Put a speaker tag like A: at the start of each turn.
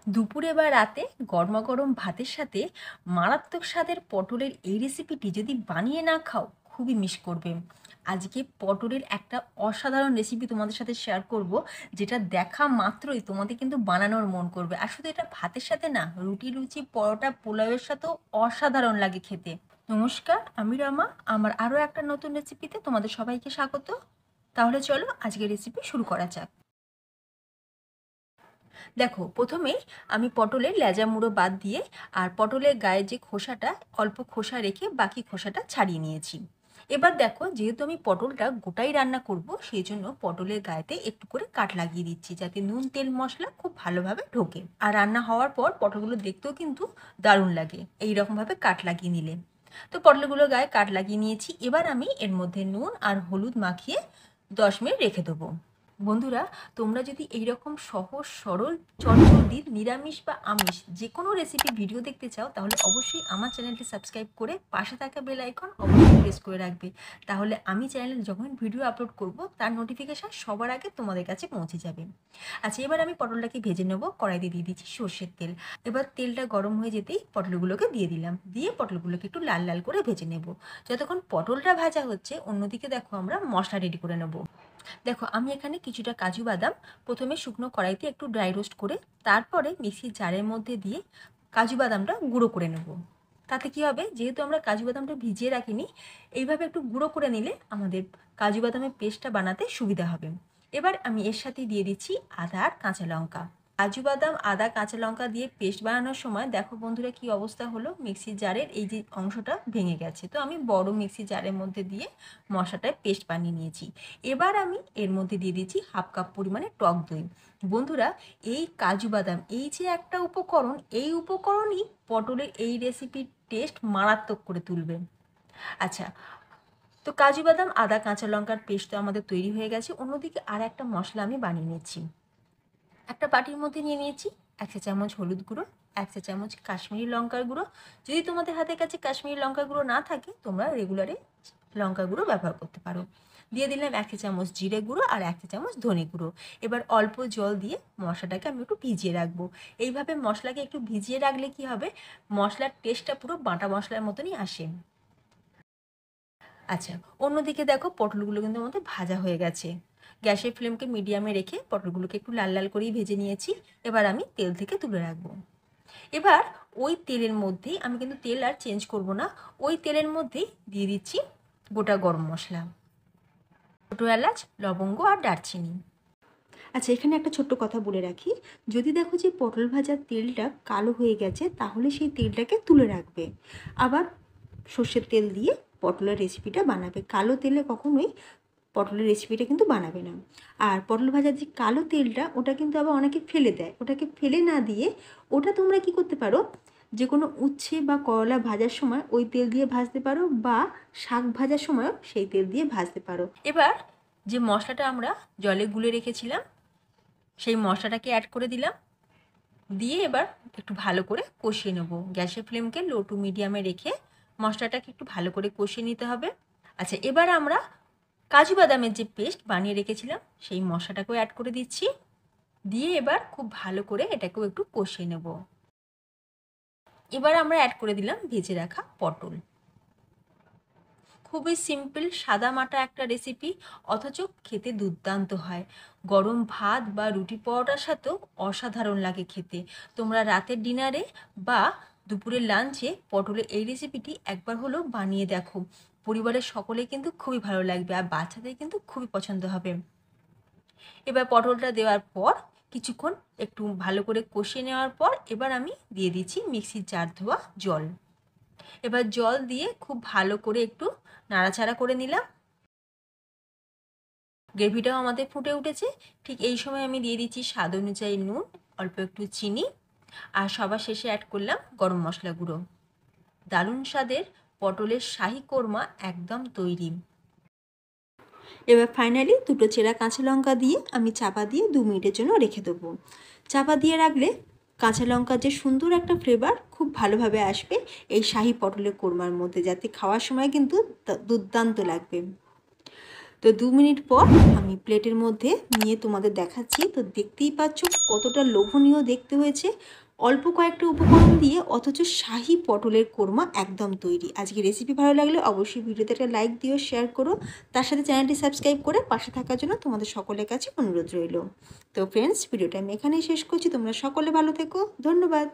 A: দুপুরে বা রাতে গরমাগরম ভাতের সাথে মারাত্মক স্বাদের পটলের এই রেসিপিটি যদি বানিয়ে না খাও খুবই মিস করবে। আজকে পটলের একটা অসাধারণ রেসিপি তোমাদের সাথে শেয়ার করব, যেটা দেখা মাত্রই তোমাদের কিন্তু বানানোর মন করবে। আর শুধু এটা ভাতের সাথে না, রুটি লুচি পরোটা পোলাওয়ের সাথেও অসাধারণ লাগে খেতে। নমস্কার, আমি রামা। আমার আরও একটা নতুন রেসিপিতে তোমাদের সবাইকে স্বাগত। তাহলে চলো আজকের রেসিপি শুরু করা যাক। দেখো, প্রথমেই আমি পটলের লেজা মুড়ো বাদ দিয়ে আর পটলের গায়ে যে খোসাটা, অল্প খোসা রেখে বাকি খোসাটা ছাড়িয়ে নিয়েছি। এবার দেখো, যেহেতু আমি পটলটা গোটাই রান্না করব, সেই জন্য পটলের গায়েতে একটু করে কাট লাগিয়ে দিচ্ছি, যাতে নুন তেল মশলা খুব ভালোভাবে ঢোকে। আর রান্না হওয়ার পর পটলগুলো দেখতেও কিন্তু দারুণ লাগে এই রকমভাবে কাট লাগিয়ে নিলে। তো পটলগুলোর গায়ে কাট লাগিয়ে নিয়েছি। এবার আমি এর মধ্যে নুন আর হলুদ মাখিয়ে 10 মিনিট রেখে দেবো। বন্ধুরা, তোমরা যদি এইরকম সহজ সরল চটজলদি নিরামিষ বা আমিষ যে কোনো রেসিপি ভিডিও দেখতে চাও, তাহলে অবশ্যই আমার চ্যানেলটি সাবস্ক্রাইব করে পাশে থাকা বেল আইকন অবশ্যই প্রেস করে রাখবে। তাহলে আমি চ্যানেলে যখন ভিডিও আপলোড করব তার নোটিফিকেশান সবার আগে তোমাদের কাছে পৌঁছে যাবে। আচ্ছা, এবার আমি পটলটাকে ভেজে নেবো। কড়াইতে দিয়ে দিচ্ছি সর্ষের তেল। এবার তেলটা গরম হয়ে যেতেই পটলগুলোকে দিয়ে দিলাম, দিয়ে পটলগুলোকে একটু লাল লাল করে ভেজে নেব। যতক্ষণ পটলটা ভাজা হচ্ছে, অন্যদিকে দেখো আমরা মশলা রেডি করে নেব। দেখো, আমি এখানে কিছুটা কাজু বাদাম প্রথমে শুকনো কড়াইতে একটু ড্রাই রোস্ট করে তারপরে মিক্সির জারের মধ্যে দিয়ে কাজু বাদামটা গুঁড়ো করে নেব। তাতে কি হবে, যেহেতু আমরা কাজু বাদামটা ভিজিয়ে রাখিনি, এইভাবে একটু গুঁড়ো করে নিলে আমাদের কাজু বাদামের পেস্টটা বানাতে সুবিধা হবে। এবার আমি এর সাথে দিয়ে দিচ্ছি আদা আর কাঁচা লঙ্কা। কাজু বাদাম আদা কাঁচা লঙ্কা দিয়ে পেস্ট বানানোর সময় দেখো বন্ধুরা কি অবস্থা হলো, মিক্সির জারের এই যে অংশটা ভেঙে গেছে। তো আমি বড় মিক্সির জারের মধ্যে দিয়ে মশলাটায় পেস্ট বানিয়ে নিয়েছি। এবার আমি এর মধ্যে দিয়ে দিচ্ছি হাফ কাপ পরিমাণে টক দই। বন্ধুরা, এই কাজু বাদাম এই যে একটা উপকরণ, এই উপকরণই পটলের এই রেসিপির টেস্ট মারাত্মক করে তুলবে। আচ্ছা, তো কাজু বাদাম আদা কাঁচা লঙ্কার পেস্ট তো আমাদের তৈরি হয়ে গেছে। অন্যদিকে আর একটা মশলা আমি বানিয়ে নিচ্ছি। একটা বাটির মধ্যে নিয়ে নিয়েছি 1 চা চামচ হলুদ গুঁড়ো, 1 চা চামচ কাশ্মীরি লঙ্কার গুঁড়ো। যদি তোমাদের হাতের কাছে কাশ্মীরি লঙ্কার গুঁড়ো না থাকে, তোমরা রেগুলারে লঙ্কা গুঁড়ো ব্যবহার করতে পারো। দিয়ে দিলাম 1 চা চামচ জিরে গুঁড়ো আর 1 চা চামচ ধনে গুঁড়ো। এবার অল্প জল দিয়ে মশলাটাকে আমি একটু ভিজিয়ে রাখবো। এইভাবে মশলাকে একটু ভিজিয়ে রাখলে কি হবে, মশলার টেস্টটা পুরো বাটা মশলার মতনই আসে। আচ্ছা, অন্যদিকে দেখো পটলগুলো কিন্তু আমাদের ভাজা হয়ে গেছে। গ্যাসের ফ্লেমকে মিডিয়ামে রেখে পটলগুলোকে একটু লাল লাল করেই ভেজে নিয়েছি। এবার আমি তেল থেকে তুলে রাখবো। এবার ওই তেলের মধ্যেই, আমি কিন্তু তেল আর চেঞ্জ করব না, ওই তেলের মধ্যেই দিয়ে দিচ্ছি গোটা গরম মশলা, ছোটো এলাচ, লবঙ্গ আর দারচিনি। আচ্ছা, এখানে একটা ছোট্ট কথা বলে রাখি, যদি দেখো যে পটল ভাজার তেলটা কালো হয়ে গেছে, তাহলে সেই তেলটাকে তুলে রাখবে। আবার সর্ষের তেল দিয়ে পটলের রেসিপিটা বানাবে। কালো তেলে কখনোই পটলের রেসিপিটা কিন্তু বানাবে না। আর পটল ভাজার যে কালো তেলটা, ওটা কিন্তু আবার অনেকে ফেলে দেয়। ওটাকে ফেলে না দিয়ে ওটা তোমরা কি করতে পারো, যে কোনো উচ্ছে বা করলা ভাজার সময় ওই তেল দিয়ে ভাজতে পারো, বা শাক ভাজার সময়ও সেই তেল দিয়ে ভাজতে পারো। এবার যে মশলাটা আমরা জলে গুলে রেখেছিলাম, সেই মশলাটাকে অ্যাড করে দিলাম। দিয়ে এবার একটু ভালো করে কষিয়ে নেব। গ্যাসের ফ্লেমকে লো টু মিডিয়ামে রেখে মশলাটাকে একটু ভালো করে কষিয়ে নিতে হবে। আচ্ছা, এবার আমরা কাজু বাদামের যে পেস্ট বানিয়ে রেখেছিলাম, সেই মশলাটাকেও অ্যাড করে দিচ্ছি। দিয়ে এবার খুব ভালো করে এটাকেও একটু কষিয়ে নেব। এবার আমরা অ্যাড করে দিলাম ভেজে রাখা পটল। খুবই সিম্পল সাদামাটা একটা রেসিপি, অথচ খেতে দুর্দান্ত হয়। গরম ভাত বা রুটি পরোটার সাথেও অসাধারণ লাগে খেতে। তোমরা রাতের ডিনারে বা দুপুরের লাঞ্চে পটলের এই রেসিপিটি একবার হলেও বানিয়ে দেখো। পরিবারের সকলে কিন্তু খুবই ভালো লাগবে, আর বাচ্চাদের কিন্তু খুবই পছন্দ হবে। এবার পটলটা দেওয়ার পর কিছুক্ষণ একটু ভালো করে কষিয়ে নেওয়ার পর এবার আমি দিয়ে দিচ্ছি মিক্সির জার ধোয়া জল। এবার জল দিয়ে খুব ভালো করে একটু নাড়াচাড়া করে নিলাম। গ্রেভিটাও আমাদের ফুটে উঠেছে। ঠিক এই সময় আমি দিয়ে দিচ্ছি স্বাদ অনুযায়ী নুন, অল্প একটু চিনি, আর সবার শেষে অ্যাড করলাম গরম মশলা গুঁড়ো। দারুণ স্বাদের পটলের শাহী কোরমা একদম তৈরি। এবার ফাইনালি দুটো চেরা কাঁচা লঙ্কা দিয়ে আমি চাপা দিয়ে 2 মিনিটের জন্য রেখে দেবো। চাপা দিয়ে রাখলে কাঁচা লঙ্কার যে সুন্দর একটা ফ্লেভার খুব ভালোভাবে আসবে এই শাহী পটলের কোরমার মধ্যে, যাতে খাওয়ার সময় কিন্তু দুর্দান্ত লাগবে। তো 2 মিনিট পর আমি প্লেটের মধ্যে নিয়ে তোমাদের দেখাচ্ছি। তো দেখতেই পাচ্ছ কতটা লোভনীয় দেখতে হয়েছে। অল্প কয়েকটা উপকরণ দিয়ে অথচ শাহী পটলের কোরমা একদম তৈরি। আজকে রেসিপি ভালো লাগলে অবশ্যই ভিডিওতে একটা লাইক দিও, শেয়ার করো, তার সাথে চ্যানেলটি সাবস্ক্রাইব করে পাশে থাকার জন্য তোমাদের সকলের কাছে অনুরোধ রইল। তো ফ্রেন্ডস, ভিডিওটা আমি এখানেই শেষ করছি। তোমরা সকলে ভালো থেকো, ধন্যবাদ।